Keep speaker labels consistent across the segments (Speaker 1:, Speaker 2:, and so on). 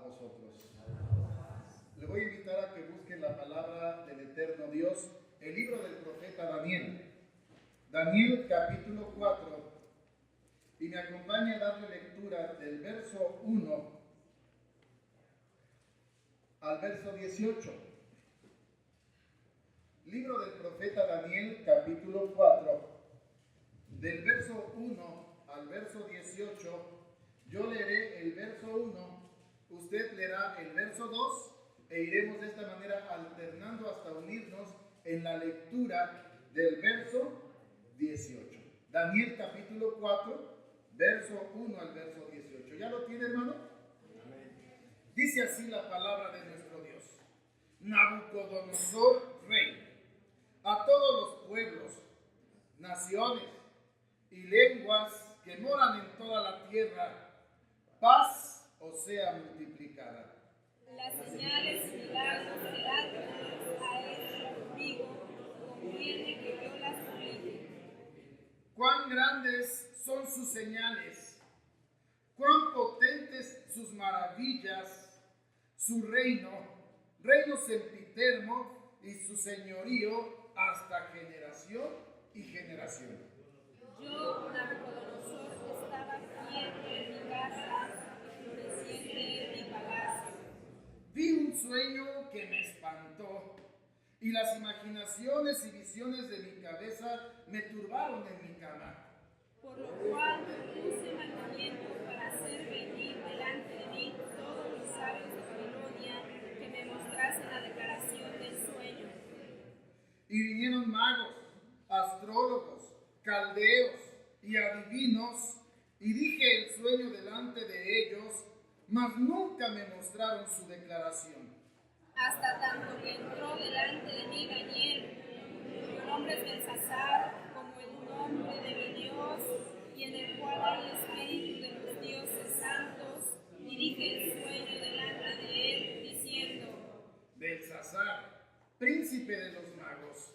Speaker 1: vosotros. Le voy a invitar a que busquen la palabra del eterno Dios, el libro del profeta Daniel. Daniel capítulo 4, y me acompaña a darle lectura del verso 1 al verso 18. Libro del profeta Daniel capítulo 4, del verso 1 al verso 18. Yo leeré el verso 1, usted leerá el verso 2 e iremos de esta manera alternando hasta unirnos en la lectura del verso 18. Daniel capítulo 4, verso 1 al verso 18. ¿Ya lo tiene, hermano? Amén. Dice así la palabra de nuestro Dios. Nabucodonosor, rey, a todos los pueblos, naciones y lenguas que moran en toda la tierra, paz os sea multiplicada.
Speaker 2: Las señales y milagros que Dios ha hecho conmigo, conviene que yo las publique.
Speaker 1: Cuán grandes son sus señales, cuán potentes sus maravillas, su reino sempiterno y su señorío hasta generación y generación.
Speaker 2: Yo, Nabucodonosor, estaba quieto en mi casa y floreciente en mi palacio.
Speaker 1: Vi un sueño que me espantó, y las imaginaciones y visiones de mi cabeza me turbaron en mi cama.
Speaker 2: Por lo cual puse mandamiento para hacer venir delante de mí todos los sabios de Babilonia que me mostrasen la declaración del sueño.
Speaker 1: Y vinieron magos, astrólogos, caldeos y adivinos, y dije el sueño delante de ellos, mas nunca me mostraron su declaración.
Speaker 2: Hasta tanto que entró delante de mí Daniel, cuyo nombre es Belsasar, como el nombre de mi Dios, y en el cual hay espíritu de los dioses santos, y dije el sueño delante de él, diciendo:
Speaker 1: Belsasar, príncipe de los magos,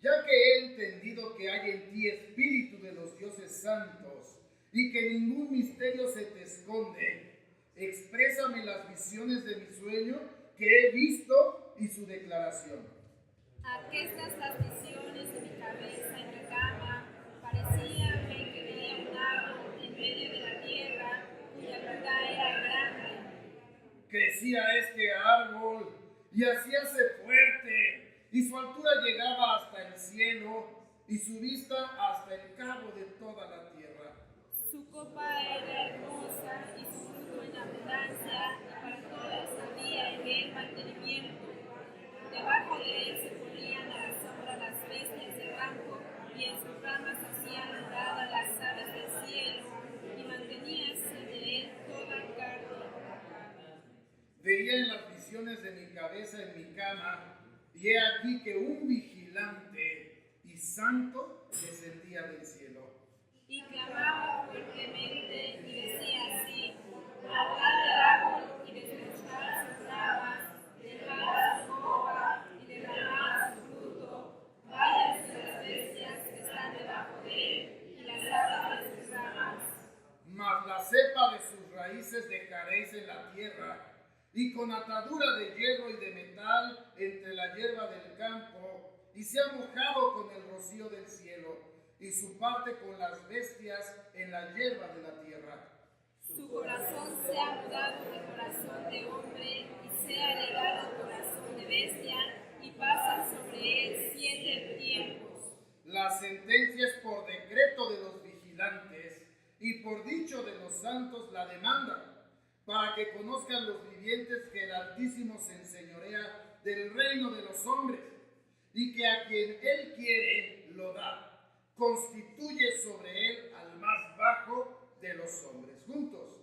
Speaker 1: ya que he entendido que hay en ti espíritu de los dioses santos, y que ningún misterio se te esconde, exprésame las visiones de mi sueño que he visto y su declaración.
Speaker 2: Aquestas las visiones de mi cabeza en mi cama, parecíame que veía un árbol en medio de la tierra, cuya verdad era grande.
Speaker 1: Crecía este árbol y hacíase fuerte, y su altura llegaba hasta el cielo, y su vista hasta el cabo de toda la tierra.
Speaker 2: Su copa era hermosa y su fruto en abundancia, y para todos había en él mantenimiento. Debajo de él se ponían a la sombra las bestias del campo, y en sus ramas hacían morada las aves del cielo, y manteníase de él toda carne.
Speaker 1: Veía en las visiones de mi cabeza en mi cama, y he aquí que un vigilante y santo descendía del cielo.
Speaker 2: Y clamaba fuertemente y decía así: hablad del árbol y desmochad sus ramas, dejad su copa y derramad su fruto, váyanse las bestias que están debajo de él y las aves de sus ramas.
Speaker 1: Mas la cepa de sus raíces dejaréis en la tierra, y con atadura de hierro y de metal entre la hierba del campo, y se ha mojado con el rocío del cielo, y su parte con las bestias en la hierba de la tierra.
Speaker 2: Su corazón sea mudado de corazón de hombre, y sea legado corazón de bestia, y pasan sobre él 7 tiempos.
Speaker 1: La sentencia es por decreto de los vigilantes, y por dicho de los santos la demanda, para que conozcan los vivientes que el Altísimo se enseñorea del reino de los hombres, y que a quien él quiere lo da, constituye sobre él al más bajo de los hombres. Juntos.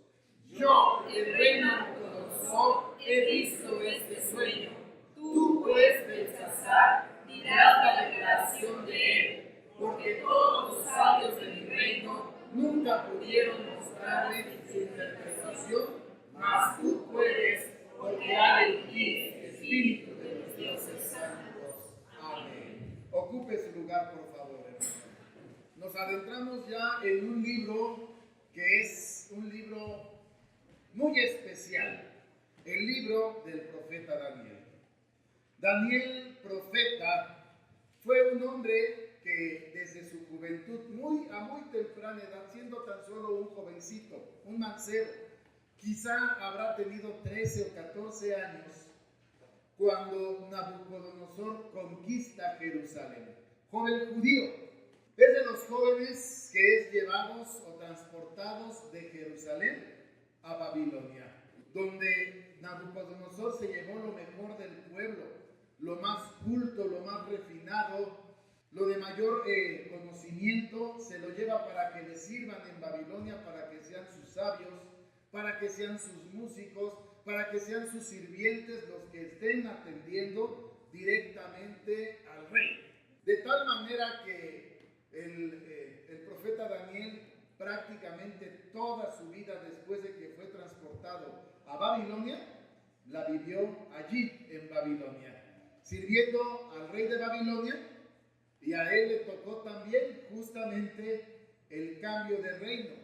Speaker 1: Yo, el rey Nabucodonosor, he visto este sueño. Tú, pues, Belsasar, dirás la declaración de él, porque todos los sabios de mi reino nunca pudieron mostrarle su interpretación, mas tú puedes, porque hay en ti espíritu de los dioses santos. Amén. Ocupe su lugar, por favor, hermano. Nos adentramos ya en un libro que es un libro muy especial. el libro del profeta Daniel. Daniel, profeta, fue un hombre que desde su juventud, a muy temprana edad, siendo tan solo un jovencito, un mancebo, quizá habrá tenido 13 o 14 años, cuando Nabucodonosor conquista Jerusalén. Joven judío, es de los jóvenes que es llevados o transportados de Jerusalén a Babilonia, donde Nabucodonosor se llevó lo mejor del pueblo, lo más culto, lo más refinado, lo de mayor conocimiento, se lo lleva para que le sirvan en Babilonia, para que sean sus sabios, para que sean sus músicos, para que sean sus sirvientes los que estén atendiendo directamente al rey. De tal manera que el profeta Daniel prácticamente toda su vida después de que fue transportado a Babilonia, la vivió allí en Babilonia, sirviendo al rey de Babilonia, y a él le tocó también justamente el cambio de reino,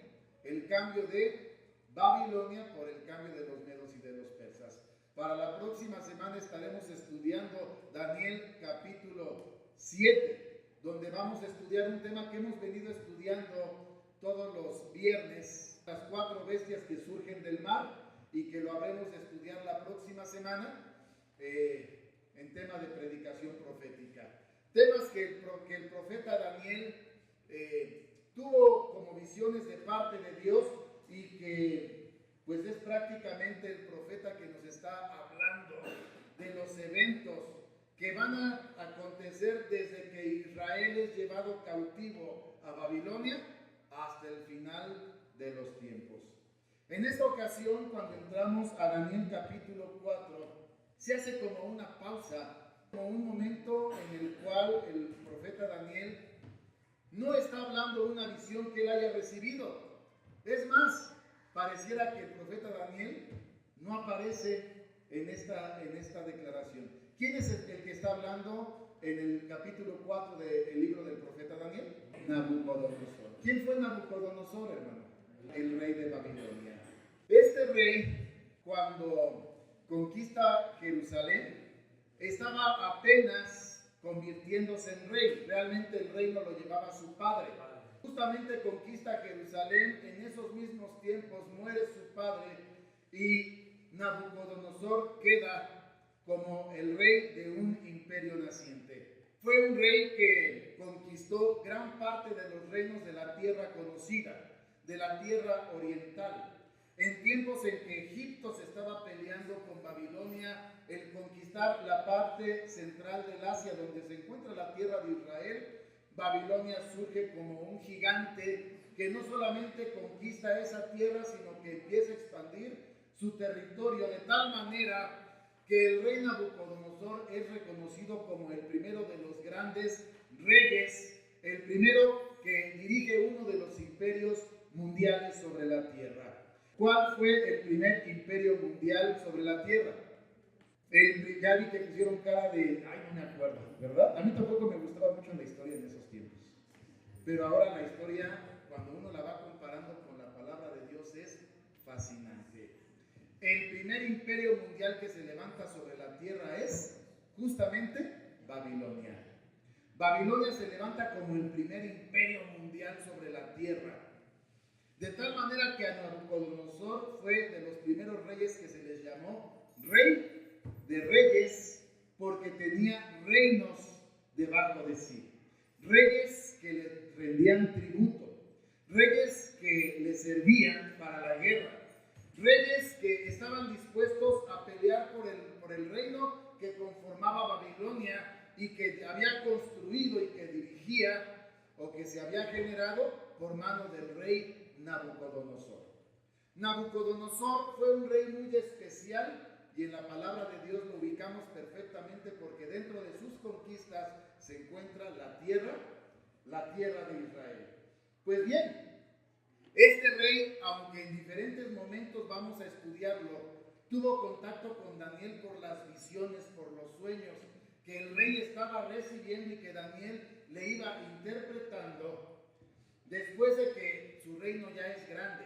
Speaker 1: el cambio de Babilonia por el cambio de los medos y de los persas. Para la próxima semana estaremos estudiando Daniel capítulo 7, donde vamos a estudiar un tema que hemos venido estudiando todos los viernes, las 4 bestias que surgen del mar, y que lo habremos de estudiar la próxima semana en tema de predicación profética. Temas que el profeta Daniel tuvo como visiones de parte de Dios, y que pues es prácticamente el profeta que nos está hablando de los eventos que van a acontecer desde que Israel es llevado cautivo a Babilonia hasta el final de los tiempos. En esta ocasión, cuando entramos a Daniel capítulo 4, se hace como una pausa, como un momento en el cual el profeta Daniel no está hablando de una visión que él haya recibido. Es más, pareciera que el profeta Daniel no aparece en esta declaración. ¿Quién es el que está hablando en el capítulo 4 del libro del profeta Daniel? Nabucodonosor. ¿Quién fue Nabucodonosor, hermano? El rey de Babilonia. Este rey, cuando conquista Jerusalén, estaba apenas convirtiéndose en rey. Realmente el reino lo llevaba su padre. Justamente conquista Jerusalén, en esos mismos tiempos muere su padre y Nabucodonosor queda como el rey de un imperio naciente. Fue un rey que conquistó gran parte de los reinos de la tierra conocida, de la tierra oriental. En tiempos en que Egipto se estaba peleando con Babilonia, el conquistar la parte central del Asia, donde se encuentra la tierra de Israel, Babilonia surge como un gigante que no solamente conquista esa tierra, sino que empieza a expandir su territorio de tal manera que el rey Nabucodonosor es reconocido como el primero de los grandes reyes, el primero que dirige uno de los imperios mundiales sobre la tierra. ¿Cuál fue el primer imperio mundial sobre la tierra? Ya vi que pusieron cara de, no me acuerdo, ¿verdad? A mí tampoco me gustaba mucho la historia en esos tiempos. Pero ahora la historia, cuando uno la va comparando con la palabra de Dios, es fascinante. El primer imperio mundial que se levanta sobre la tierra es justamente Babilonia. Babilonia se levanta como el primer imperio mundial sobre la tierra. De tal manera que a Nabucodonosor fue de los primeros reyes que se les llamó rey de reyes, porque tenía reinos debajo de sí. Reyes que le rendían tributo, reyes que le servían para la guerra, reyes que estaban dispuestos a pelear por el reino que conformaba Babilonia y que había construido y que dirigía o que se había generado por mano del rey Nabucodonosor. Nabucodonosor fue un rey muy especial y en la palabra de Dios lo ubicamos perfectamente porque dentro de sus conquistas se encuentra la tierra de Israel. Pues bien, este rey, aunque en diferentes momentos vamos a estudiarlo, tuvo contacto con Daniel por las visiones, por los sueños que el rey estaba recibiendo y que Daniel le iba interpretando. Después de que su reino ya es grande,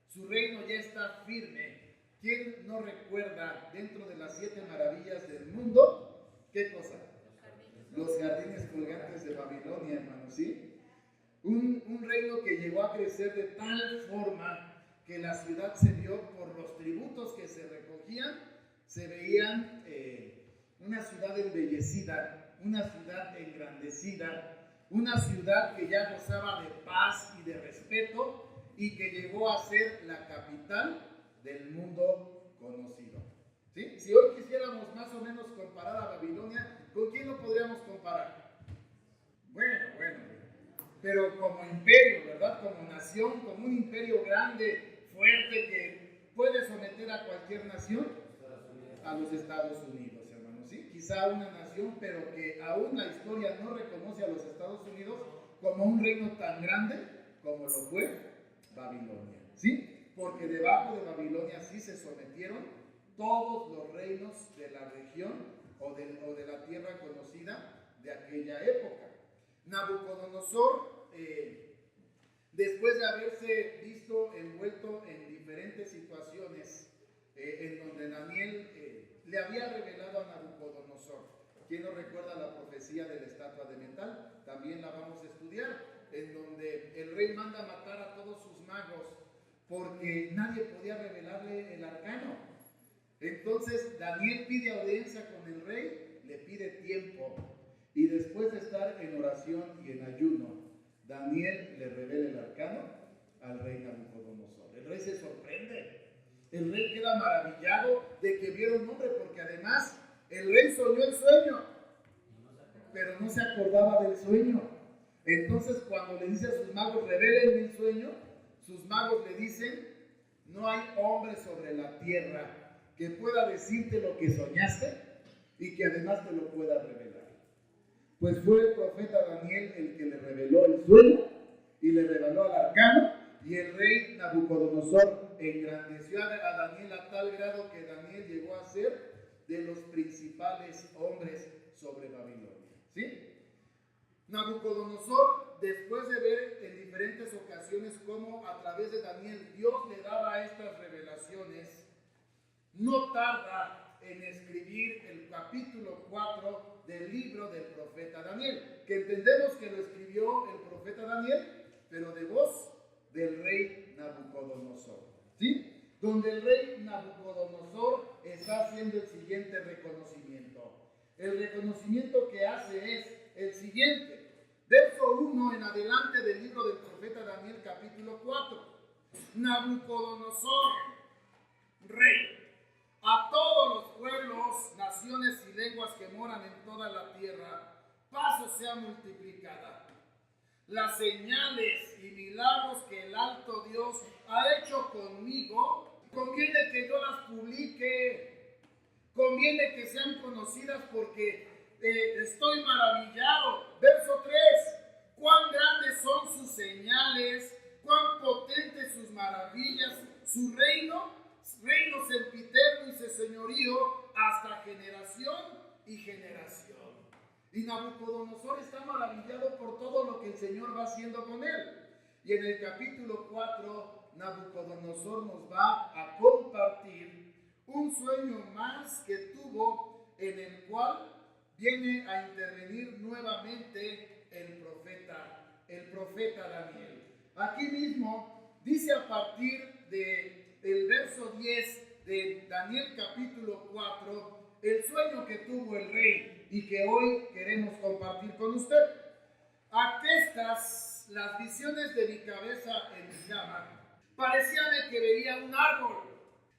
Speaker 1: su reino ya está firme, ¿Quién no recuerda dentro de las 7 maravillas del mundo? ¿Qué cosa? Los jardines colgantes de Babilonia, hermanos, ¿sí? Un reino que llegó a crecer de tal forma que la ciudad se vio por los tributos que se recogían, se veían una ciudad embellecida, una ciudad engrandecida, una ciudad que ya gozaba de paz y de respeto y que llegó a ser la capital del mundo conocido. ¿Sí? Si hoy quisiéramos más o menos comparar a Babilonia, ¿con quién lo podríamos comparar? Bueno, pero como imperio, ¿verdad? Como nación, como un imperio grande, fuerte, que puede someter a cualquier nación, a los Estados Unidos, hermanos, ¿sí? Quizá una nación, pero que aún la historia no reconoce a los Estados Unidos como un reino tan grande como lo fue Babilonia, ¿sí? Porque debajo de Babilonia sí se sometieron todos los reinos de la región o de la tierra conocida de aquella época. Nabucodonosor, después de haberse visto envuelto en diferentes situaciones en donde Daniel le había revelado a Nabucodonosor. ¿Quién no recuerda la profecía de la estatua de metal? También la vamos a estudiar, en donde el rey manda matar a todos sus magos porque nadie podía revelarle el arcano. Entonces Daniel pide audiencia con el rey, le pide tiempo, y después de estar en oración y en ayuno, Daniel le revela el arcano al rey Nabucodonosor. El rey se sorprende. El rey queda maravillado de que viera un hombre, porque además el rey soñó el sueño, pero no se acordaba del sueño. Entonces cuando le dice a sus magos, revélenme el sueño, sus magos le dicen, no hay hombre sobre la tierra que pueda decirte lo que soñaste y que además te lo pueda revelar. Pues fue el profeta Daniel el que le reveló el sueño y le reveló al arcano, y el rey Nabucodonosor engrandeció a Daniel a tal grado que Daniel llegó a ser de los principales hombres sobre Babilonia. ¿Sí? Nabucodonosor, después de ver en diferentes ocasiones cómo a través de Daniel Dios le daba estas revelaciones, no tarda en escribir el capítulo 4 del libro del profeta Daniel, que entendemos que lo escribió el profeta Daniel, pero de voz del rey Nabucodonosor, ¿sí? Donde el rey Nabucodonosor está haciendo el siguiente reconocimiento. El reconocimiento que hace es el siguiente. Verso 1 en adelante del libro del profeta Daniel, capítulo 4. Nabucodonosor, rey, a todos los pueblos, naciones y lenguas que moran en toda la tierra, paz os sea multiplicada. Las señales y milagros que el alto Dios ha hecho conmigo, conviene que yo las publique, conviene que sean conocidas porque estoy maravillado. Verso 3, cuán grandes son sus señales, cuán potentes sus maravillas, su reino sempiterno y su señorío hasta generación y generación. Y Nabucodonosor está maravillado por todo lo que el Señor va haciendo con él. Y en el capítulo 4, Nabucodonosor nos va a compartir un sueño más que tuvo, en el cual viene a intervenir nuevamente el profeta Daniel. Aquí mismo dice a partir del verso 10 de Daniel capítulo 4, el sueño que tuvo el rey y que hoy queremos compartir con usted. Aquestas, las visiones de mi cabeza en mi cama, parecíame que veía un árbol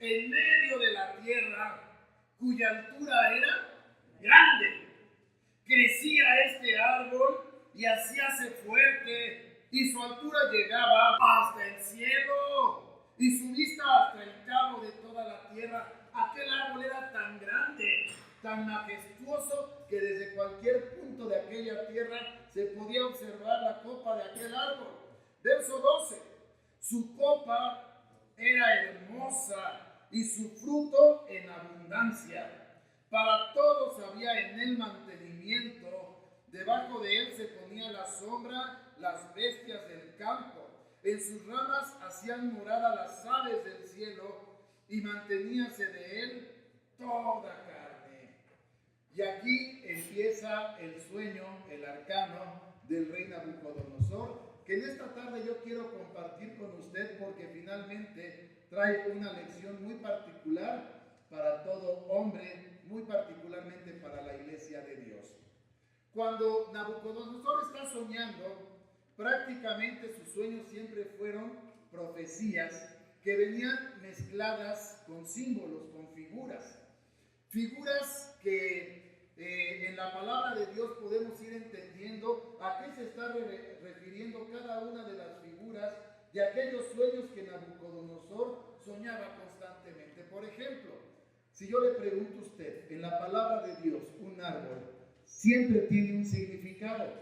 Speaker 1: en medio de la tierra, cuya altura era grande. Crecía este árbol y hacíase fuerte, y su altura llegaba hasta el cielo, y su vista hasta el cabo de toda la tierra. Aquel árbol era tan grande, tan majestuoso, que desde cualquier punto de aquella tierra se podía observar la copa de aquel árbol. Verso 12, su copa era hermosa y su fruto en abundancia. Para todos había en él mantenimiento, debajo de él se ponía la sombra las bestias del campo, en sus ramas hacían morada las aves del cielo, y manteníase de él toda carne. Y aquí empieza el sueño, el arcano del rey Nabucodonosor, que en esta tarde yo quiero compartir con usted porque finalmente trae una lección muy particular para todo hombre, muy particularmente para la iglesia de Dios. Cuando Nabucodonosor está soñando, prácticamente sus sueños siempre fueron profecías que venían mezcladas con símbolos, con figuras. Figuras que en la palabra de Dios podemos ir entendiendo a qué se está refiriendo cada una de las figuras de aquellos sueños que Nabucodonosor soñaba constantemente. Por ejemplo, si yo le pregunto a usted, en la palabra de Dios, un árbol siempre tiene un significado.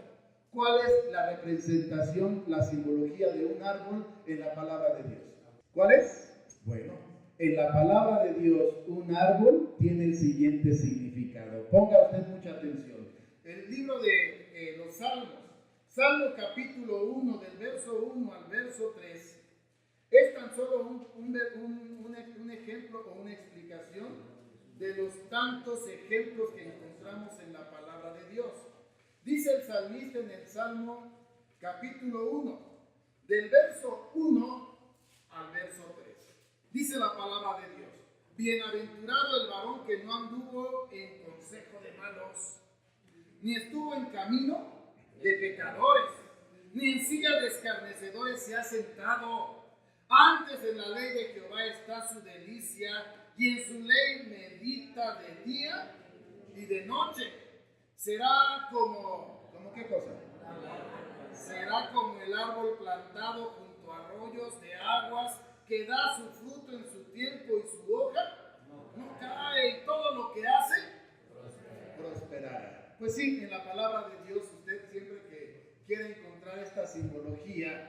Speaker 1: ¿Cuál es la representación, la simbología de un árbol en la palabra de Dios? ¿Cuál es? Bueno, en la palabra de Dios, un árbol tiene el siguiente significado. Ponga usted mucha atención. El libro de los Salmos, Salmo capítulo 1, del verso 1 al verso 3, es tan solo un ejemplo o una explicación de los tantos ejemplos que encontramos en la palabra de Dios. Dice el salmista en el Salmo capítulo 1, del verso 1 al verso 3. Dice la palabra de Dios: bienaventurado el varón que no anduvo en consejo de malos, ni estuvo en camino de pecadores, ni en silla de escarnecedores se ha sentado. Antes en la ley de Jehová está su delicia, y en su ley medita de día y de noche. Será como ¿qué cosa? Será como el árbol plantado junto a arroyos de aguas, que da su fruto en su tiempo y su hoja no cae, y todo lo que hace prosperará. Pues sí, en la palabra de Dios, usted siempre que quiere encontrar esta simbología,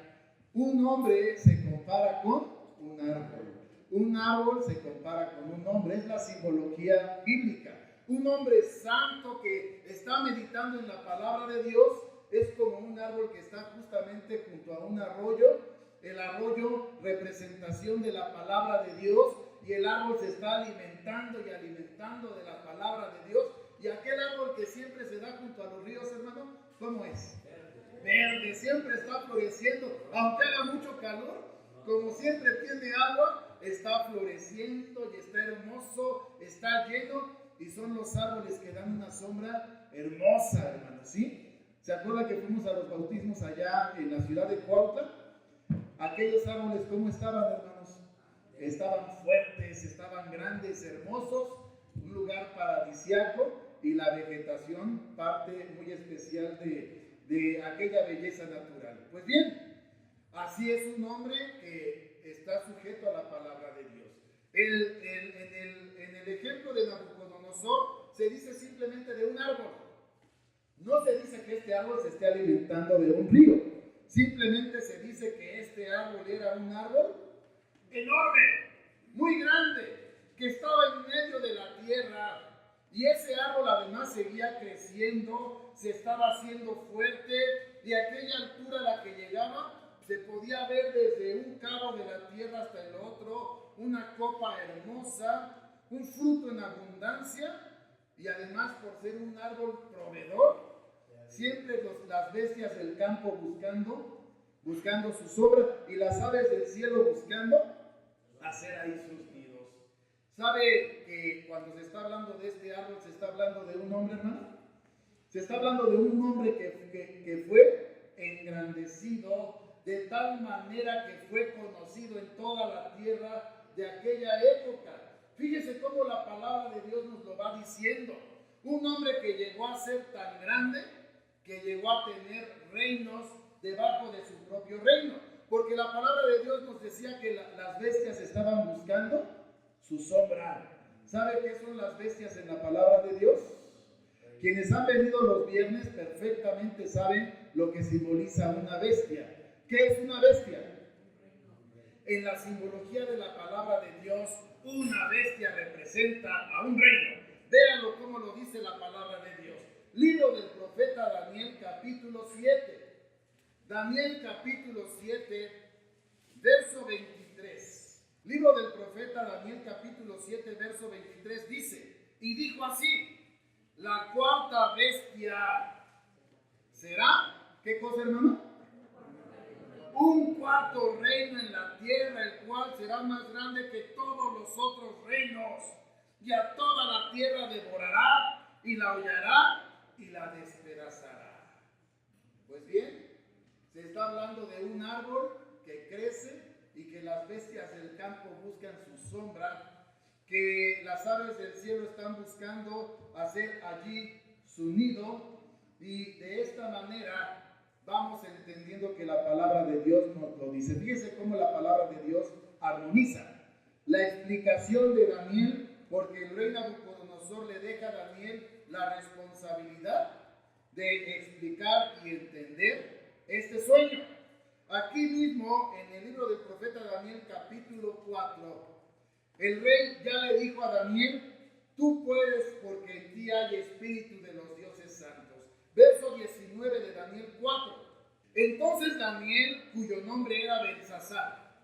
Speaker 1: un hombre se compara con un árbol. Un árbol se compara con un hombre, es la simbología bíblica. Un hombre santo que está meditando en la palabra de Dios es como un árbol que está justamente junto a un arroyo. El arroyo, representación de la palabra de Dios, y el árbol se está alimentando y alimentando de la palabra de Dios. Y aquel árbol que siempre se da junto a los ríos, hermano, ¿cómo es? Verde, siempre está floreciendo, aunque haga mucho calor, como siempre tiene agua, está floreciendo y está hermoso, está lleno, y son los árboles que dan una sombra hermosa, hermano, ¿sí? ¿Se acuerda que fuimos a los bautismos allá en la ciudad de Cuautla? Aquellos árboles, ¿cómo estaban, hermanos? Estaban fuertes, estaban grandes, hermosos, un lugar paradisiaco, y la vegetación, parte muy especial de aquella belleza natural. Pues bien, así es un hombre que está sujeto a la palabra de Dios. En el ejemplo de Nabucodonosor se dice simplemente de un árbol. No se dice que este árbol se esté alimentando de un río. Simplemente se dice que este árbol era un árbol enorme, muy grande, que estaba en medio de la tierra. Y ese árbol además seguía creciendo, se estaba haciendo fuerte, y a aquella altura a la que llegaba se podía ver desde un cabo de la tierra hasta el otro una copa hermosa, un fruto en abundancia, y además por ser un árbol proveedor, siempre las bestias del campo buscando su sombra, y las aves del cielo buscando hacer ahí sus nidos. ¿Sabe que cuando se está hablando de este árbol se está hablando de un hombre, hermano? Se está hablando de un hombre que fue engrandecido de tal manera que fue conocido en toda la tierra de aquella época. Fíjese cómo la palabra de Dios nos lo va diciendo. Un hombre que llegó a ser tan grande que llegó a tener reinos debajo de su propio reino. Porque la palabra de Dios nos decía que las bestias estaban buscando su sombra. ¿Sabe qué son las bestias en la palabra de Dios? Quienes han venido los viernes perfectamente saben lo que simboliza una bestia. ¿Qué es una bestia? En la simbología de la palabra de Dios, una bestia representa a un reino. Véanlo cómo lo dice la palabra de Dios. Libro del profeta Daniel, capítulo 7. Daniel, capítulo 7, verso 23. Libro del profeta Daniel, capítulo 7, verso 23, dice, y dijo así, la cuarta bestia será, ¿qué cosa, hermano? Un cuarto reino en la tierra, el cual será más grande que todos los otros reinos, y a toda la tierra devorará, y la hollará, y la despedazará. Pues bien, se está hablando de un árbol que crece y que las bestias del campo buscan su sombra, que las aves del cielo están buscando hacer allí su nido, y de esta manera vamos entendiendo que la palabra de Dios nos lo dice. Fíjese cómo la palabra de Dios armoniza la explicación de Daniel, porque el rey Nabucodonosor le deja a Daniel la responsabilidad de explicar y entender este sueño. Aquí mismo, en el libro del profeta Daniel, capítulo 4, el rey ya le dijo a Daniel, tú puedes porque en ti hay espíritu de los dioses santos. Verso 19 de Daniel 4. Entonces Daniel, cuyo nombre era Belsasar,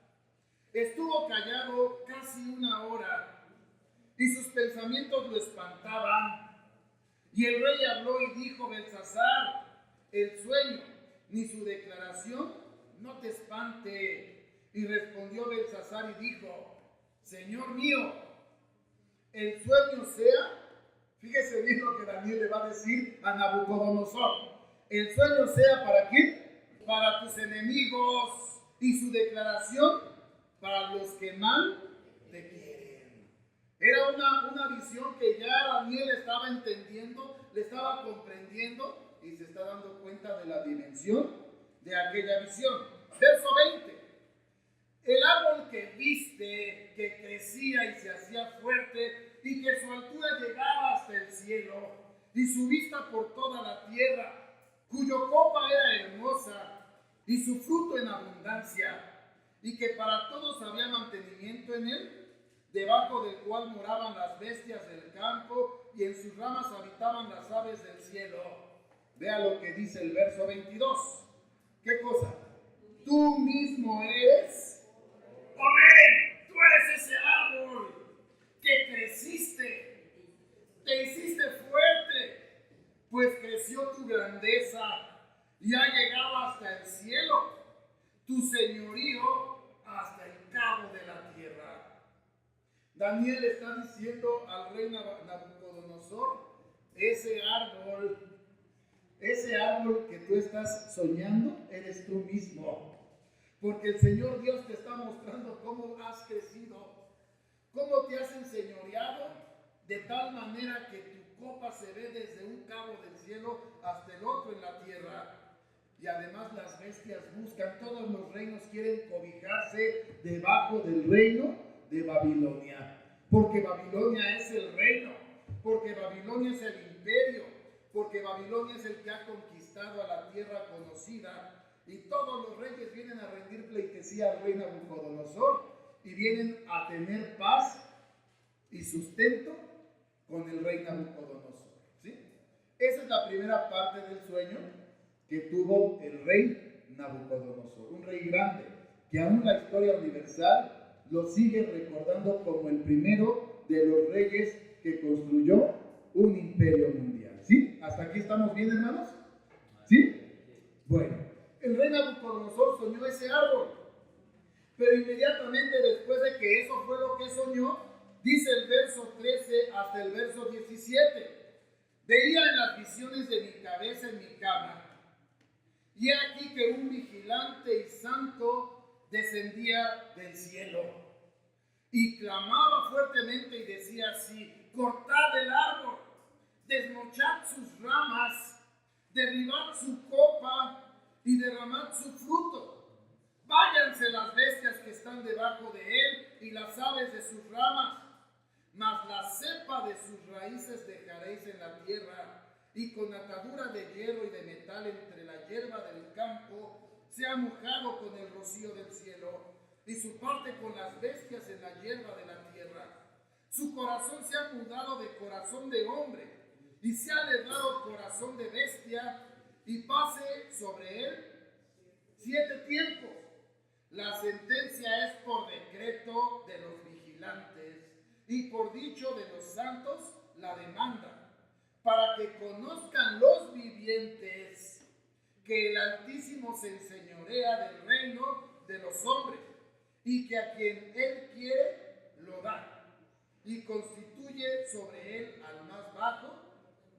Speaker 1: estuvo callado casi una hora y sus pensamientos lo espantaban. Y el rey habló y dijo, Belsasar, el sueño ni su declaración no te espante. Y respondió Belsasar y dijo, Señor mío, el sueño sea, fíjese bien lo que Daniel le va a decir a Nabucodonosor, el sueño sea ¿para quién? Para tus enemigos, y su declaración para los que mal te quieren. Era una visión que ya Daniel estaba entendiendo, le estaba comprendiendo y se está dando cuenta de la dimensión de aquella visión. Verso 20. El árbol que viste, que crecía y se hacía fuerte, y que su altura llegaba hasta el cielo, y su vista por toda la tierra, cuyo copa era hermosa, y su fruto en abundancia, y que para todos había mantenimiento en él, debajo del cual moraban las bestias del campo, y en sus ramas habitaban las aves del cielo. Vea lo que dice el verso 22. ¿Qué cosa? Tú mismo eres, oh rey, tú eres ese árbol que creciste, te hiciste fuerte, pues creció tu grandeza y ha llegado hasta el cielo, tu señorío hasta el cabo de la tierra. Daniel está diciendo al rey Nabucodonosor, ese árbol que tú estás soñando, eres tú mismo. Porque el Señor Dios te está mostrando cómo has crecido, cómo te has enseñoreado, de tal manera que tu copa se ve desde un cabo del cielo hasta el otro en la tierra. Y además las bestias buscan, todos los reinos quieren cobijarse debajo del reino de Babilonia. Porque Babilonia es el reino, porque Babilonia es el imperio, porque Babilonia es el que ha conquistado a la tierra conocida. Y todos los reyes vienen a rendir pleitesía al rey Nabucodonosor y vienen a tener paz y sustento con el rey Nabucodonosor. ¿Sí? Esa es la primera parte del sueño que tuvo el rey Nabucodonosor. Un rey grande que aún la historia universal lo sigue recordando como el primero de los reyes que construyó un imperio mundial. ¿Sí? ¿Hasta aquí estamos bien, hermanos? ¿Sí? Bueno. El rey Nabucodonosor soñó ese árbol, pero inmediatamente después de que eso fue lo que soñó, dice el verso 13 hasta el verso 17, veía en las visiones de mi cabeza en mi cama, y he aquí que un vigilante y santo descendía del cielo, y clamaba fuertemente y decía así, cortad el árbol, desmochad sus ramas, derribad su copa, y derramad su fruto. Váyanse las bestias que están debajo de él y las aves de sus ramas, mas la cepa de sus raíces dejaréis en la tierra, y con atadura de hierro y de metal entre la hierba del campo se ha mojado con el rocío del cielo, y su parte con las bestias en la hierba de la tierra. Su corazón se ha mudado de corazón de hombre, y se ha levado corazón de bestia, y pase sobre él 7 tiempos. La sentencia es por decreto de los vigilantes y por dicho de los santos la demanda, para que conozcan los vivientes que el Altísimo se enseñorea del reino de los hombres y que a quien Él quiere lo da y constituye sobre él al más bajo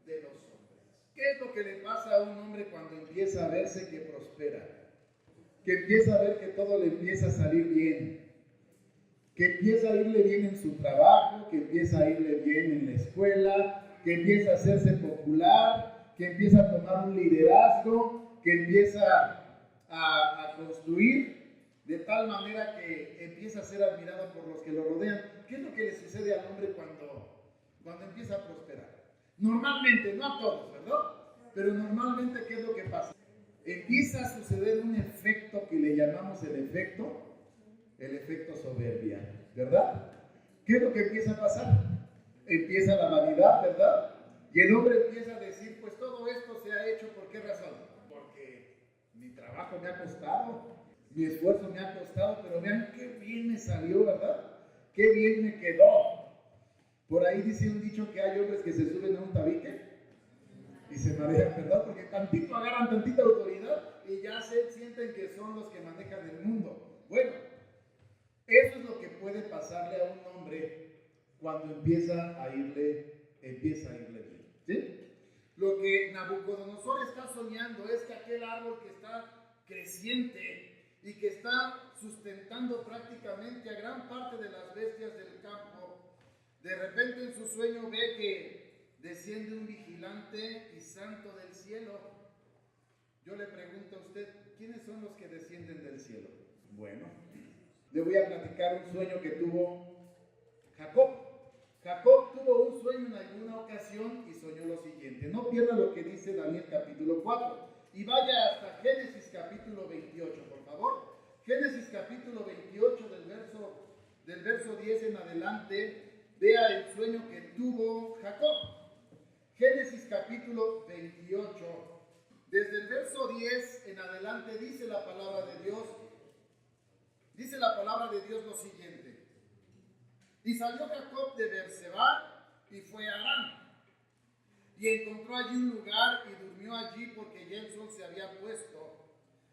Speaker 1: de los hombres. ¿Qué es lo que le pasa a un hombre cuando empieza a verse que prospera? Que empieza a ver que todo le empieza a salir bien, que empieza a irle bien en su trabajo, que empieza a irle bien en la escuela, que empieza a hacerse popular, que empieza a tomar un liderazgo, que empieza a construir de tal manera que empieza a ser admirado por los que lo rodean. ¿Qué es lo que le sucede al hombre cuando empieza a prosperar? Normalmente, no a todos, ¿verdad? Pero normalmente, ¿qué es lo que pasa? Empieza a suceder un efecto que le llamamos el efecto soberbia, ¿verdad? ¿Qué es lo que empieza a pasar? Empieza la vanidad, ¿verdad? Y el hombre empieza a decir, pues todo esto se ha hecho, ¿por qué razón? Porque mi trabajo me ha costado, mi esfuerzo me ha costado, pero vean qué bien me salió, ¿verdad? Qué bien me quedó. Por ahí dice un dicho que hay hombres que se suben a un tabique y se marean, ¿verdad? Porque tantito agarran tantita autoridad y ya se sienten que son los que manejan el mundo. Bueno, eso es lo que puede pasarle a un hombre cuando empieza a irle bien, ¿sí? Lo que Nabucodonosor está soñando es que aquel árbol que está creciente y que está sustentando prácticamente a gran parte de las bestias del campo, de repente en su sueño ve que desciende un vigilante y santo del cielo. Yo le pregunto a usted, ¿quiénes son los que descienden del cielo? Bueno, le voy a platicar un sueño que tuvo Jacob. Jacob tuvo un sueño en alguna ocasión y soñó lo siguiente. No pierda lo que dice Daniel capítulo 4 y vaya hasta Génesis capítulo 28, por favor. Génesis capítulo 28 del verso 10 en adelante, vea el sueño que tuvo Jacob. Génesis capítulo 28, desde el verso 10 en adelante dice la palabra de Dios. Dice la palabra de Dios lo siguiente. Y salió Jacob de Berseba y fue a Harán. Y encontró allí un lugar y durmió allí porque ya el sol se había puesto.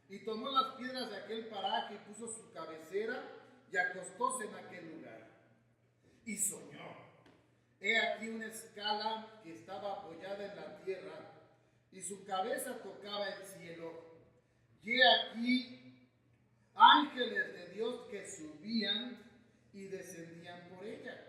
Speaker 1: Y tomó las piedras de aquel paraje y puso su cabecera y acostóse en aquel lugar. Y soñó. He aquí una escala que estaba apoyada en la tierra y su cabeza tocaba el cielo. Y he aquí ángeles de Dios que subían y descendían por ella.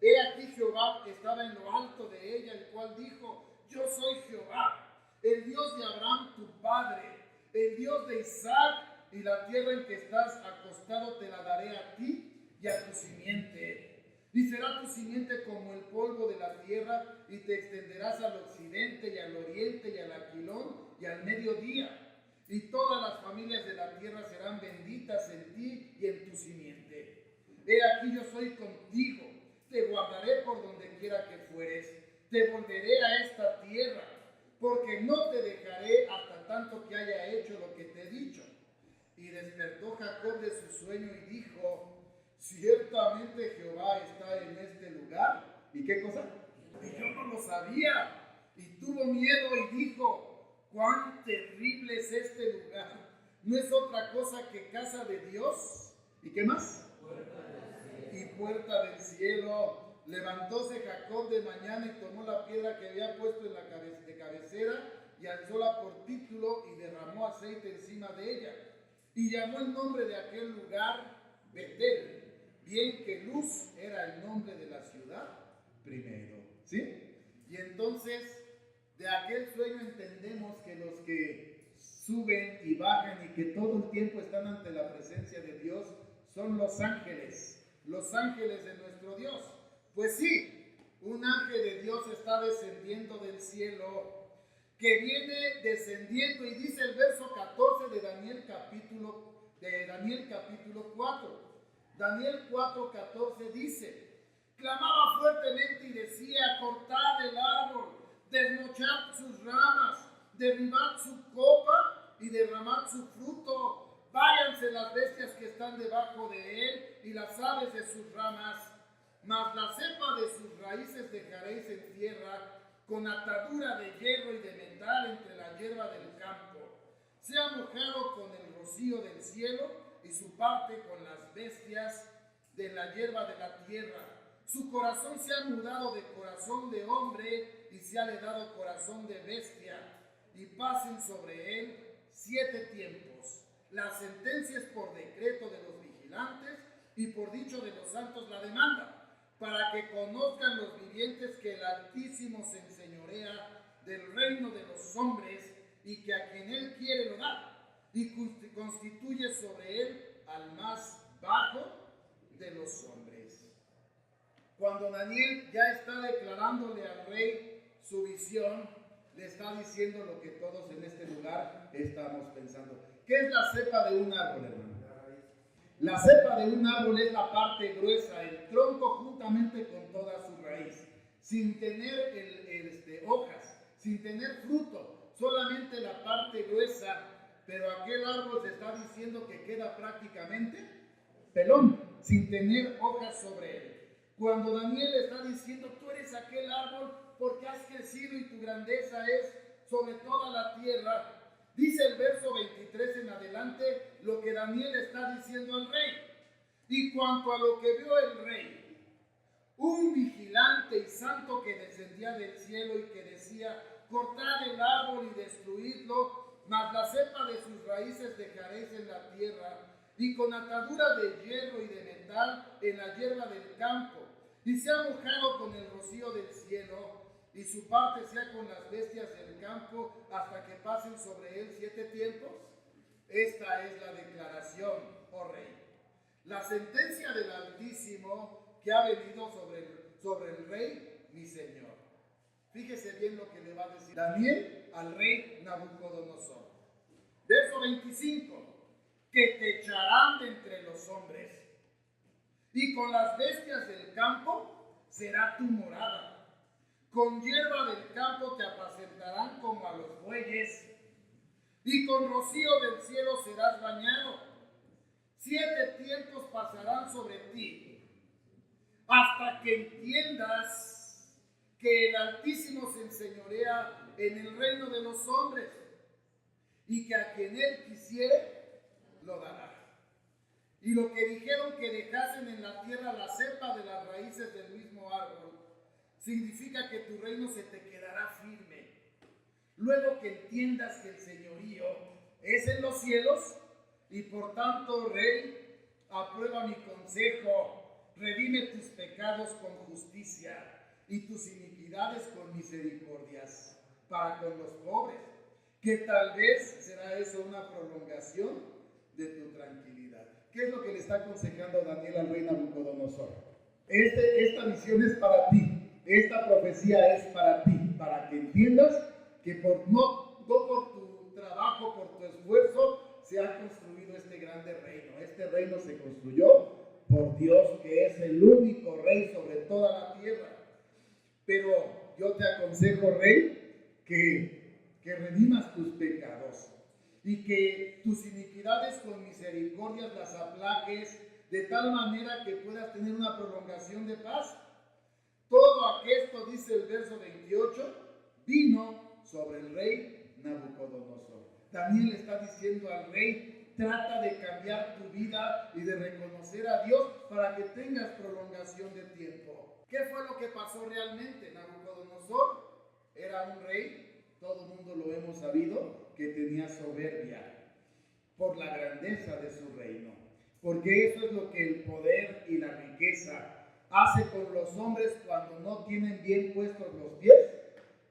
Speaker 1: He aquí Jehová estaba en lo alto de ella, el cual dijo: yo soy Jehová, el Dios de Abraham tu padre, el Dios de Isaac, y la tierra en que estás acostado te la daré a ti y a tu simiente. Y será tu simiente como el polvo de la tierra, y te extenderás al occidente y al oriente y al aquilón y al mediodía. Y todas las familias de la tierra serán benditas en ti y en tu simiente. He aquí yo soy contigo, te guardaré por donde quiera que fueres, te volveré a esta tierra, porque no te dejaré hasta tanto que haya hecho lo que te he dicho. Y despertó Jacob de su sueño y dijo: ciertamente Jehová está en este lugar. ¿Y qué cosa? Y yo no lo sabía. Y tuvo miedo y dijo: cuán terrible es este lugar. ¿No es otra cosa que casa de Dios? ¿Y qué más? Y puerta del cielo. Levantóse Jacob de mañana y tomó la piedra que había puesto en la de cabecera y alzóla por título y derramó aceite encima de ella. Y llamó el nombre de aquel lugar Betel, bien que Luz era el nombre de la ciudad primero. ¿Sí? Y entonces, de aquel sueño entendemos que los que suben y bajan y que todo el tiempo están ante la presencia de Dios son los ángeles de nuestro Dios. Pues sí, un ángel de Dios está descendiendo del cielo, que viene descendiendo, y dice el verso 14 de Daniel capítulo 4. Daniel 4:14 dice: clamaba fuertemente y decía: cortad el árbol, desmochad sus ramas, derribad su copa y derramad su fruto, váyanse váyanse las bestias que están debajo de él y las aves de sus ramas, mas la cepa de sus raíces dejaréis en tierra, con atadura de hierro y de metal entre la hierba del campo. Sea mojado con el rocío del cielo y su parte con las bestias de la hierba de la tierra. Su corazón se ha mudado de corazón de hombre y se ha le dado corazón de bestia, y pasen sobre él 7 tiempos. La sentencia es por decreto de los vigilantes y por dicho de los santos la demanda, para que conozcan los vivientes que el Altísimo se enseñorea del reino de los hombres y que a quien él quiere lo da, y constituye sobre él al más bajo de los hombres. Cuando Daniel ya está declarándole al rey su visión, le está diciendo lo que todos en este lugar estamos pensando. ¿Qué es la cepa de un árbol, hermano? La cepa de un árbol es la parte gruesa, el tronco juntamente con toda su raíz, sin tener hojas, sin tener fruto, solamente la parte gruesa, pero aquel árbol se está diciendo que queda prácticamente pelón, sin tener hojas sobre él. Cuando Daniel está diciendo, tú eres aquel árbol porque has crecido y tu grandeza es sobre toda la tierra, dice el verso 23 en adelante lo que Daniel está diciendo al rey. Y cuanto a lo que vio el rey, un vigilante y santo que descendía del cielo y que decía, cortad el árbol y destruidlo, mas la cepa de sus raíces dejaréis en la tierra, y con atadura de hierro y de metal en la hierba del campo, y se ha mojado con el rocío del cielo, y su parte sea con las bestias del campo, hasta que pasen sobre él 7 tiempos. Esta es la declaración, oh rey. La sentencia del Altísimo que ha venido sobre el rey, mi señor. Fíjese bien lo que le va a decir Daniel al rey Nabucodonosor. Verso 25. Que te echarán de entre los hombres, y con las bestias del campo será tu morada. Con hierba del campo te apacentarán como a los bueyes, y con rocío del cielo serás bañado. 7 tiempos pasarán sobre ti, hasta que entiendas que el Altísimo se enseñorea en el reino de los hombres, y que a quien él quisiere, lo dará. Y lo que dijeron que dejasen en la tierra la cepa de las raíces del mismo árbol, significa que tu reino se te quedará firme. Luego que entiendas que el señorío es en los cielos, y por tanto, rey, aprueba mi consejo, redime tus pecados con justicia y tus iniquidades con misericordias para con los pobres, que tal vez será eso una prolongación de tu tranquilidad. ¿Qué es lo que le está aconsejando Daniel al rey Nabucodonosor? Esta visión es para ti, esta profecía es para ti, para que entiendas que no por tu trabajo, por tu esfuerzo, se ha construido este grande reino. Este reino se construyó por Dios, que es el único rey sobre toda la tierra. Pero yo te aconsejo, rey, que redimas tus pecados, y que tus iniquidades con misericordias las aplaques, de tal manera que puedas tener una prolongación de paz. Todo aquesto, dice el verso 28, vino sobre el rey Nabucodonosor. Daniel está diciendo al rey, trata de cambiar tu vida y de reconocer a Dios para que tengas prolongación de tiempo. ¿Qué fue lo que pasó realmente? Nabucodonosor era un rey, todo el mundo lo hemos sabido, que tenía soberbia por la grandeza de su reino. Porque eso es lo que el poder y la riqueza hace con los hombres cuando no tienen bien puestos los pies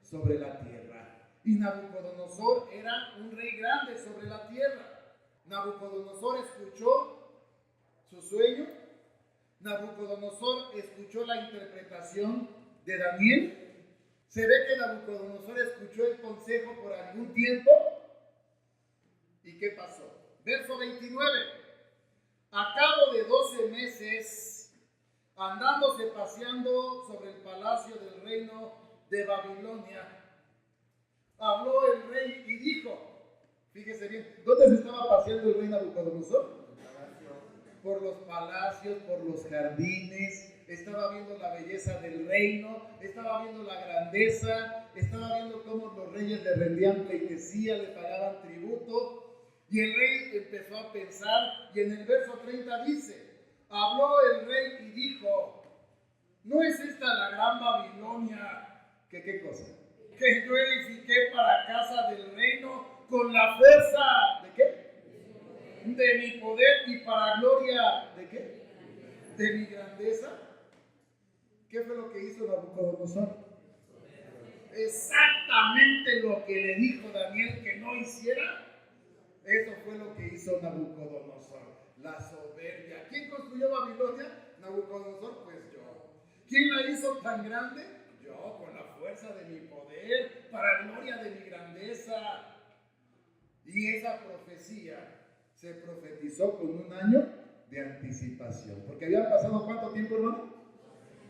Speaker 1: sobre la tierra. Y Nabucodonosor era un rey grande sobre la tierra. Nabucodonosor escuchó su sueño. Nabucodonosor escuchó la interpretación de Daniel. Se ve que Nabucodonosor escuchó el consejo por algún tiempo. ¿Y qué pasó? Verso 29. A cabo de 12 meses, andándose paseando sobre el palacio del reino de Babilonia, habló el rey y dijo, fíjese bien, ¿dónde se estaba paseando el rey Nabucodonosor? por los palacios, por los jardines, estaba viendo la belleza del reino, estaba viendo la grandeza, estaba viendo cómo los reyes le rendían pleitesía, le pagaban tributo. Y el rey empezó a pensar, y en el verso 30 dice, habló el rey y dijo, ¿no es esta la gran Babilonia? ¿Que qué cosa? Que yo edifiqué para casa del reino con la fuerza, ¿de qué? De mi poder y para gloria, ¿de qué? De mi grandeza. ¿Qué fue lo que hizo Nabucodonosor? Exactamente lo que le dijo Daniel que no hiciera. Eso fue lo que hizo Nabucodonosor, la soberbia. ¿Quién construyó Babilonia? Nabucodonosor, pues yo. ¿Quién la hizo tan grande? Yo, con la fuerza de mi poder, para gloria de mi grandeza. Y esa profecía se profetizó con un año de anticipación. Porque habían pasado ¿cuánto tiempo, hermano?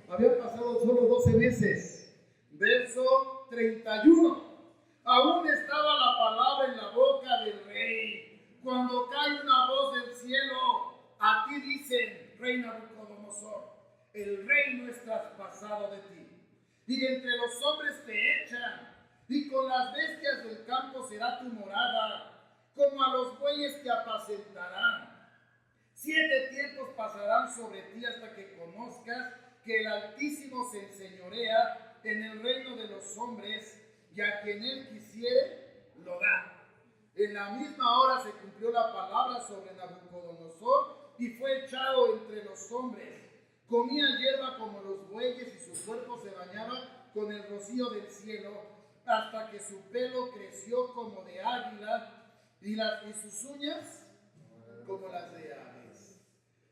Speaker 1: Habían pasado solo 12 meses. Verso 31. Aún estaba la palabra en la boca del rey, cuando cae una voz del cielo, a ti dicen, rey Nabucodonosor, el reino es traspasado de ti, y entre los hombres te echan, y con las bestias del campo será tu morada, como a los bueyes te apacentarán. 7 tiempos pasarán sobre ti hasta que conozcas que el Altísimo se enseñorea en el reino de los hombres, y a quien él quisiere, lo da. En la misma hora se cumplió la palabra sobre Nabucodonosor y fue echado entre los hombres. Comía hierba como los bueyes y su cuerpo se bañaba con el rocío del cielo, hasta que su pelo creció como de águila y sus uñas como las de aves.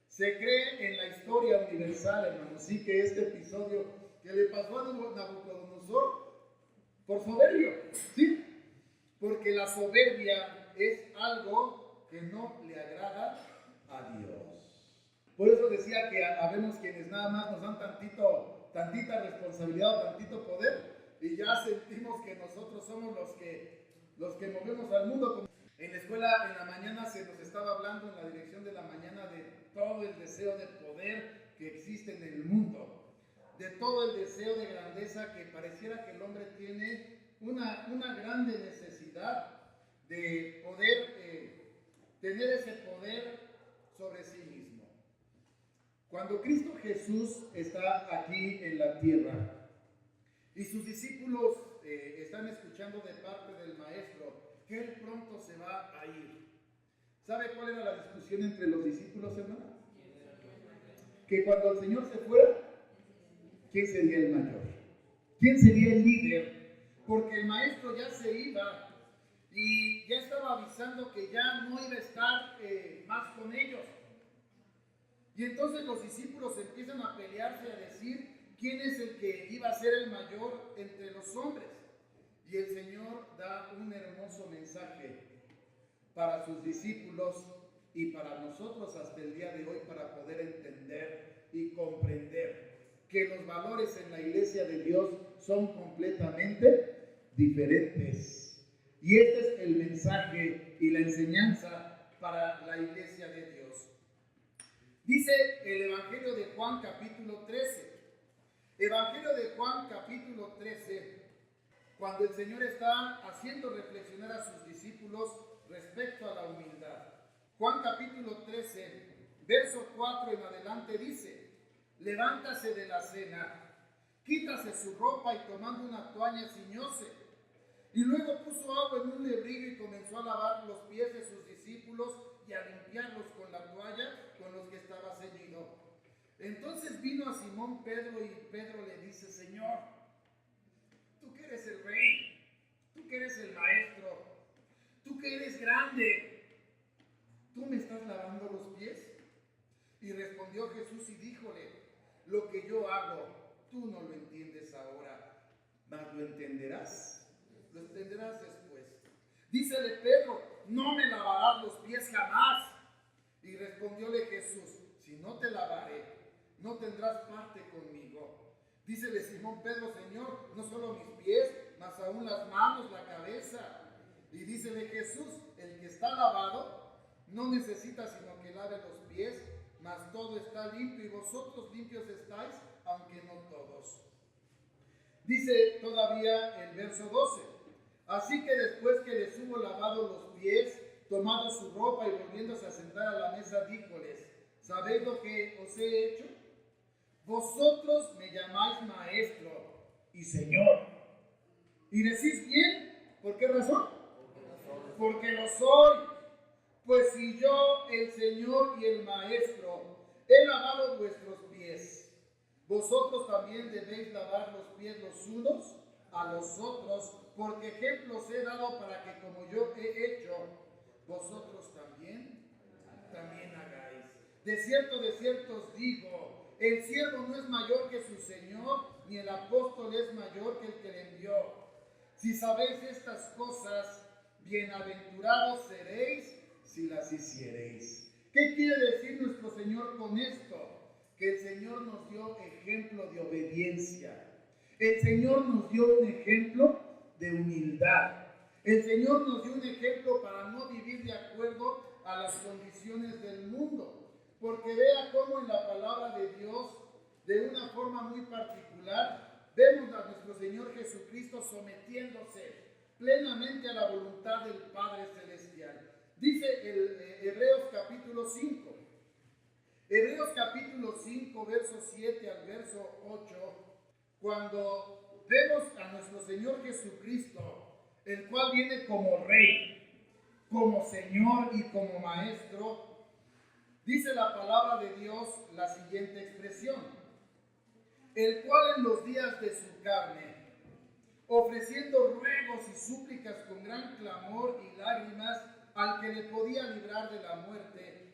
Speaker 1: Se cree en la historia universal, hermanos, sí, que este episodio que le pasó a Nabucodonosor por soberbio, ¿sí? Porque la soberbia es algo que no le agrada a Dios. Por eso decía que habemos quienes nada más nos dan tantita responsabilidad o tantito poder y ya sentimos que nosotros somos los que movemos al mundo. En la escuela en la mañana se nos estaba hablando en la dirección de la mañana de todo el deseo de poder que existe en el mundo, de todo el deseo de grandeza que pareciera que el hombre tiene una grande necesidad de poder tener ese poder sobre sí mismo. Cuando Cristo Jesús está aquí en la tierra y sus discípulos están escuchando de parte del Maestro que Él pronto se va a ir, ¿sabe cuál era la discusión entre los discípulos, hermano? Que cuando el Señor se fuera, ¿quién sería el mayor? ¿Quién sería el líder? Porque el maestro ya se iba y ya estaba avisando que ya no iba a estar más con ellos. Y entonces los discípulos empiezan a pelearse, a decir quién es el que iba a ser el mayor entre los hombres. Y el Señor da un hermoso mensaje para sus discípulos y para nosotros hasta el día de hoy para poder entender y comprender que los valores en la iglesia de Dios son completamente diferentes. Y este es el mensaje y la enseñanza para la iglesia de Dios. Dice el Evangelio de Juan capítulo 13. Evangelio de Juan capítulo 13, cuando el Señor está haciendo reflexionar a sus discípulos respecto a la humildad. Juan capítulo 13, verso 4 en adelante dice: levántase de la cena, quítase su ropa y tomando una toalla ciñóse. Y luego puso agua en un lebrillo y comenzó a lavar los pies de sus discípulos y a limpiarlos con la toalla con los que estaba ceñido. Entonces vino a Simón Pedro y Pedro le dice: Señor, tú que eres el rey, tú que eres el maestro, tú que eres grande, ¿tú me estás lavando los pies? Y respondió Jesús y díjole: lo que yo hago, tú no lo entiendes ahora, mas lo entenderás después. Dícele Pedro: no me lavarás los pies jamás. Y respondióle Jesús: si no te lavaré, no tendrás parte conmigo. Dícele Simón Pedro: Señor, no solo mis pies, mas aún las manos, la cabeza. Y dícele Jesús: el que está lavado no necesita sino que lave los pies, mas todo está limpio y vosotros limpios estáis, aunque no todos. Dice todavía el verso 12, así que después que les hubo lavado los pies, tomado su ropa y volviéndose a sentar a la mesa, díjoles, ¿sabéis lo que os he hecho? Vosotros me llamáis maestro y señor. Y decís bien, ¿por qué razón? Porque lo soy. Pues si yo, el Señor y el Maestro, he lavado vuestros pies, vosotros también debéis lavar los pies los unos a los otros, porque ejemplos he dado para que como yo he hecho, vosotros también hagáis. De cierto os digo, el siervo no es mayor que su Señor, ni el apóstol es mayor que el que le envió. Si sabéis estas cosas, bienaventurados seréis si las hiciereis. ¿Qué quiere decir nuestro Señor con esto? Que el Señor nos dio ejemplo de obediencia. El Señor nos dio un ejemplo de humildad. El Señor nos dio un ejemplo para no vivir de acuerdo a las condiciones del mundo. Porque vea cómo en la palabra de Dios, de una forma muy particular, vemos a nuestro Señor Jesucristo sometiéndose plenamente a la voluntad del Padre Celestial. Dice Hebreos capítulo 5. Hebreos capítulo 5, verso 7 al verso 8, cuando vemos a nuestro Señor Jesucristo, el cual viene como Rey, como Señor y como Maestro, dice la palabra de Dios la siguiente expresión, el cual en los días de su carne, ofreciendo ruegos y súplicas con gran clamor y lágrimas al que le podía librar de la muerte,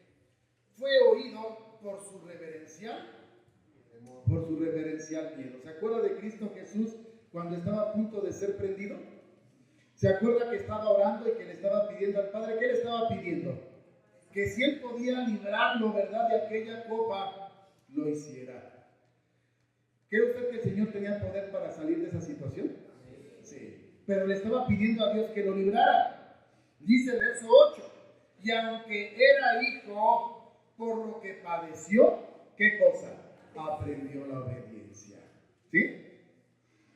Speaker 1: fue oído por su reverencial miedo. ¿Se acuerda de Cristo Jesús cuando estaba a punto de ser prendido? ¿Se acuerda que estaba orando y que le estaba pidiendo al Padre? ¿Qué le estaba pidiendo? Que si él podía librarlo, ¿verdad?, de aquella copa, lo hiciera. ¿Cree usted que el Señor tenía poder para salir de esa situación? Sí. Pero le estaba pidiendo a Dios que lo librara. Dice el verso 8, y aunque era hijo, por lo que padeció, ¿qué cosa? Aprendió la obediencia. ¿Sí?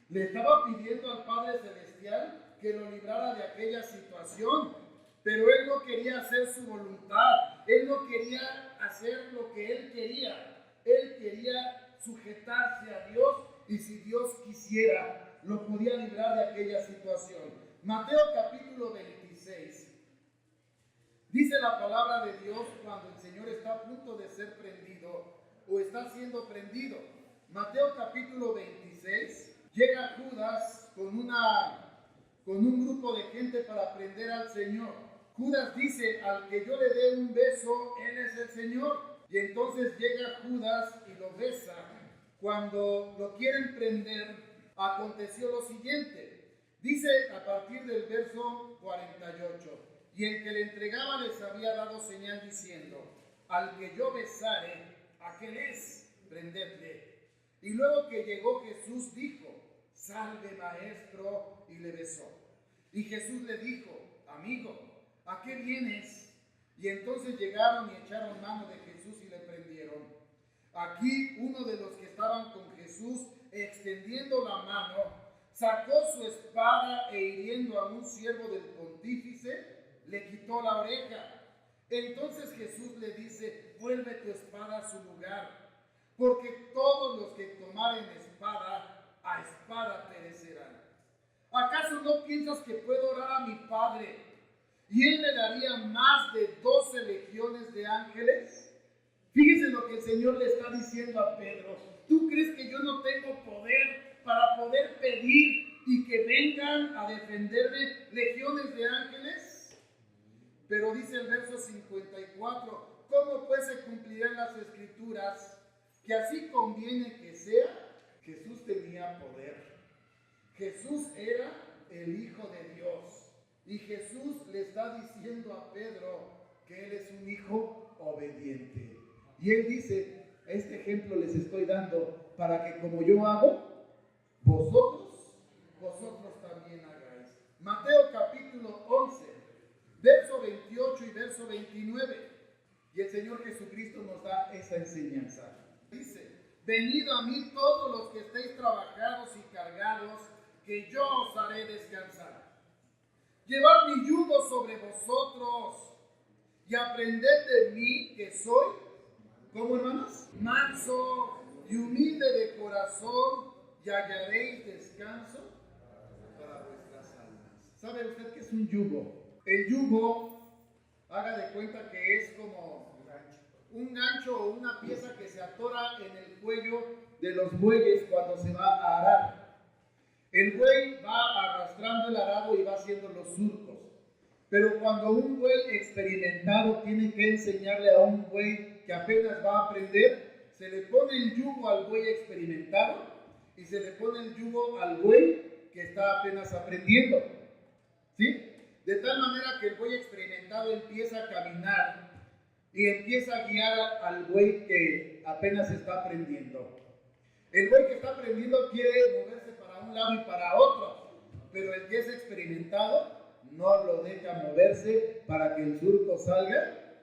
Speaker 1: Le estaba pidiendo al Padre Celestial que lo librara de aquella situación, pero él no quería hacer su voluntad, él no quería hacer lo que él quería sujetarse a Dios, y si Dios quisiera, lo podía librar de aquella situación. Mateo capítulo 26. Dice la palabra de Dios cuando el Señor está a punto de ser prendido o está siendo prendido. Mateo capítulo 26, llega Judas con un grupo de gente para prender al Señor. Judas dice, al que yo le dé un beso, él es el Señor. Y entonces llega Judas y lo besa. Cuando lo quieren prender, aconteció lo siguiente. Dice a partir del verso 48. Y el que le entregaba les había dado señal diciendo, al que yo besare, aquel es, prendedle. Y luego que llegó Jesús dijo, salve maestro, y le besó. Y Jesús le dijo, amigo, ¿a qué vienes? Y entonces llegaron y echaron mano de Jesús y le prendieron. Aquí uno de los que estaban con Jesús, extendiendo la mano, sacó su espada e hiriendo a un siervo del pontífice, le quitó la oreja. Entonces Jesús le dice, vuelve tu espada a su lugar, porque todos los que tomaren espada, a espada perecerán. ¿Acaso no piensas que puedo orar a mi Padre y Él me daría más de 12 legiones de ángeles? Fíjese lo que el Señor le está diciendo a Pedro. ¿Tú crees que yo no tengo poder para poder pedir y que vengan a defenderme legiones de ángeles? Pero dice el verso 54, ¿cómo pues se cumplirán las escrituras? Que así conviene que sea. Jesús tenía poder. Jesús era el Hijo de Dios. Y Jesús le está diciendo a Pedro que él es un hijo obediente. Y él dice, este ejemplo les estoy dando para que como yo hago, vosotros también hagáis. Mateo capítulo 11. Verso 28 y verso 29. Y el Señor Jesucristo nos da esa enseñanza. Dice, venid a mí todos los que estéis trabajados y cargados, que yo os haré descansar. Llevad mi yugo sobre vosotros y aprended de mí, que soy, ¿cómo, hermanos? Manso y humilde de corazón, y hallaréis descanso para vuestras almas. ¿Sabe usted qué es un yugo? El yugo, haga de cuenta que es como un gancho o una pieza que se atora en el cuello de los bueyes cuando se va a arar. El buey va arrastrando el arado y va haciendo los surcos. Pero cuando un buey experimentado tiene que enseñarle a un buey que apenas va a aprender, se le pone el yugo al buey experimentado y se le pone el yugo al buey que está apenas aprendiendo. ¿Sí? De tal manera que el buey experimentado empieza a caminar y empieza a guiar al buey que apenas está aprendiendo. El buey que está aprendiendo quiere moverse para un lado y para otro, pero el que es experimentado no lo deja moverse para que el surco salga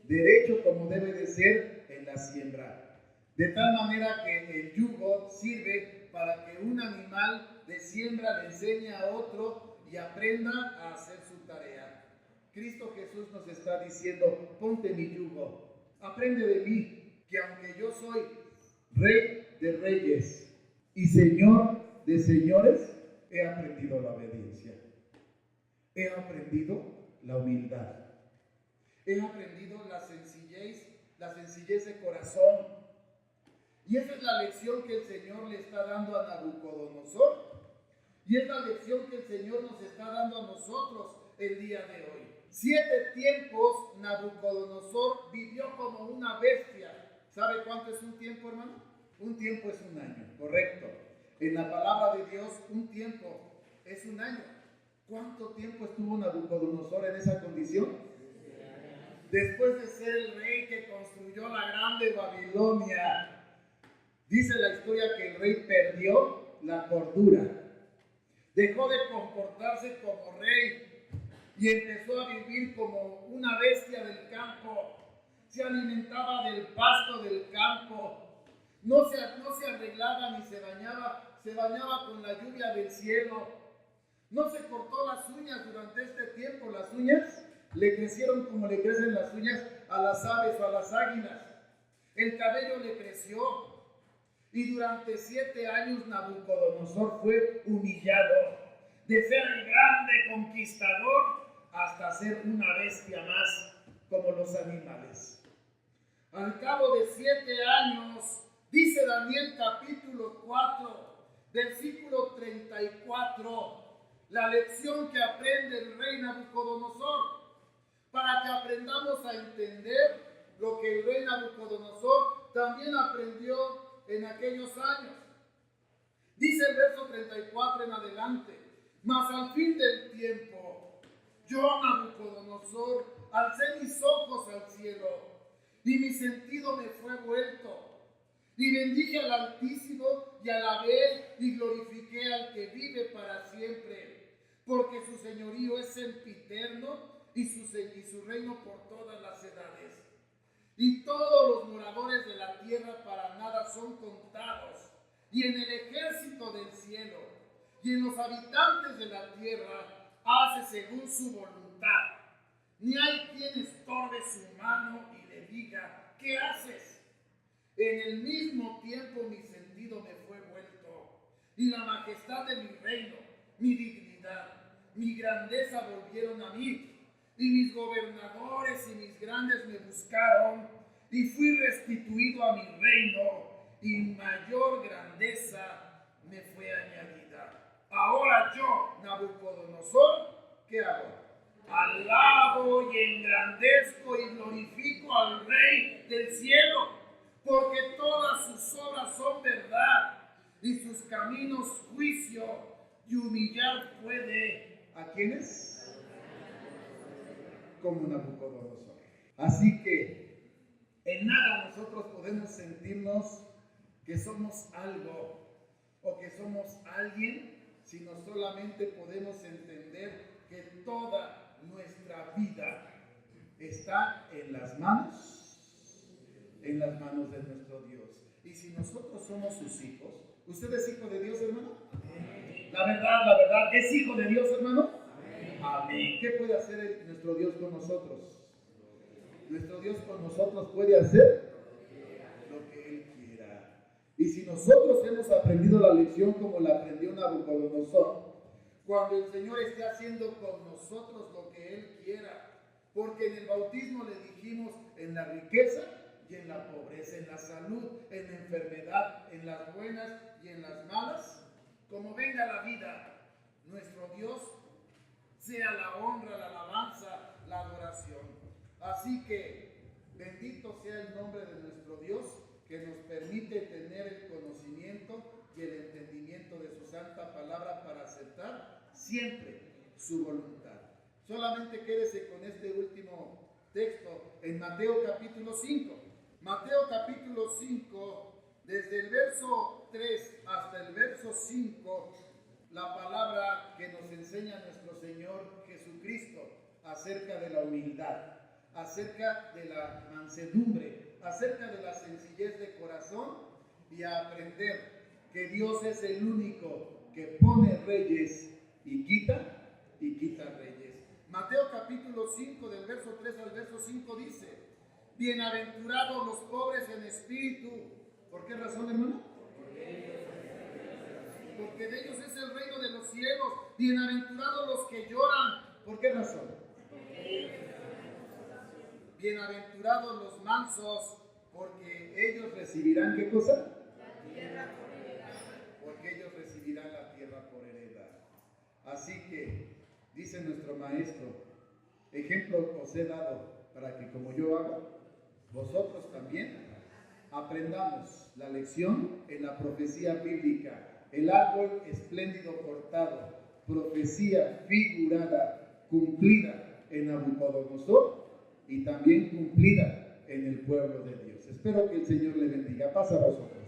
Speaker 1: derecho como debe de ser en la siembra. De tal manera que el yugo sirve para que un animal de siembra le enseñe a otro y aprenda a hacer su tarea. Cristo Jesús nos está diciendo, ponte mi yugo, aprende de mí, que aunque yo soy Rey de reyes y Señor de señores, he aprendido la obediencia, he aprendido la humildad, he aprendido la sencillez de corazón. Y esa es la lección que el Señor le está dando a Nabucodonosor. Y es la lección que el Señor nos está dando a nosotros el día de hoy. 7 tiempos Nabucodonosor vivió como una bestia. ¿Sabe cuánto es un tiempo, hermano? Un tiempo es un año, correcto. En la palabra de Dios, un tiempo es un año. ¿Cuánto tiempo estuvo Nabucodonosor en esa condición? Después de ser el rey que construyó la grande Babilonia, dice la historia que el rey perdió la cordura. Dejó de comportarse como rey y empezó a vivir como una bestia del campo. Se alimentaba del pasto del campo. No se arreglaba ni se bañaba con la lluvia del cielo. No se cortó las uñas durante este tiempo. Las uñas le crecieron como le crecen las uñas a las aves o a las águilas. El cabello le creció. Y durante 7 años Nabucodonosor fue humillado. De ser el grande conquistador hasta ser una bestia más como los animales. Al cabo de 7 años, dice Daniel capítulo 4, versículo 34, la lección que aprende el rey Nabucodonosor, para que aprendamos a entender lo que el rey Nabucodonosor también aprendió en aquellos años. Dice el verso 34 en adelante, mas al fin del tiempo, yo Nabucodonosor alcé mis ojos al cielo, y mi sentido me fue vuelto, y bendije al Altísimo, y alabé y glorifiqué al que vive para siempre, porque su señorío es sempiterno, y su reino por todas las edades. Y todos los moradores de la tierra para nada son contados, y en el ejército del cielo, y en los habitantes de la tierra, hace según su voluntad. Ni hay quien estorbe su mano y le diga, ¿qué haces? En el mismo tiempo mi sentido me fue vuelto, y la majestad de mi reino, mi dignidad, mi grandeza volvieron a mí, y mis gobernadores y mis grandes me buscaron, y fui restituido a mi reino, y mayor grandeza me fue añadida. Ahora yo, Nabucodonosor, ¿qué hago? Alabo y engrandezco y glorifico al Rey del cielo, porque todas sus obras son verdad, y sus caminos juicio, y humillar puede ¿a quiénes? Como Nabucodonosor. Así que en nada nosotros podemos sentirnos que somos algo o que somos alguien, sino solamente podemos entender que toda nuestra vida está en las manos en las manos de nuestro Dios. Y si nosotros somos sus hijos, ¿usted es hijo de Dios, hermano? La verdad, ¿es hijo de Dios, hermano? Amén. ¿Qué puede hacer nuestro Dios con nosotros? Nuestro Dios con nosotros puede hacer lo que Él quiera. Y si nosotros hemos aprendido la lección como la aprendió Nabucodonosor, cuando el Señor esté haciendo con nosotros lo que Él quiera, porque en el bautismo le dijimos en la riqueza y en la pobreza, en la salud, en la enfermedad, en las buenas y en las malas, como venga la vida, nuestro Dios sea la honra, la alabanza, la adoración. Así que bendito sea el nombre de nuestro Dios, que nos permite tener el conocimiento y el entendimiento de su santa palabra para aceptar siempre su voluntad. Solamente quédese con este último texto en Mateo capítulo 5. Mateo capítulo 5, desde el verso 3 hasta el verso 5, la palabra que nos enseña nuestro Señor Jesucristo acerca de la humildad, acerca de la mansedumbre, acerca de la sencillez de corazón y a aprender que Dios es el único que pone reyes y quita reyes. Mateo capítulo 5 del verso 3 al verso 5 dice: bienaventurados los pobres en espíritu. ¿Por qué razón, hermano? Porque de ellos es el reino de los cielos. Bienaventurados los que lloran. ¿Por qué razón? Bienaventurados los mansos, porque ellos recibirán, ¿qué cosa?
Speaker 2: La tierra por heredad.
Speaker 1: Porque ellos recibirán la tierra por heredad. Así que, dice nuestro maestro, ejemplo os he dado para que como yo hago, vosotros también aprendamos la lección en la profecía bíblica. El árbol espléndido cortado, profecía figurada, cumplida en Nabucodonosor y también cumplida en el pueblo de Dios. Espero que el Señor le bendiga. Pasa a vosotros.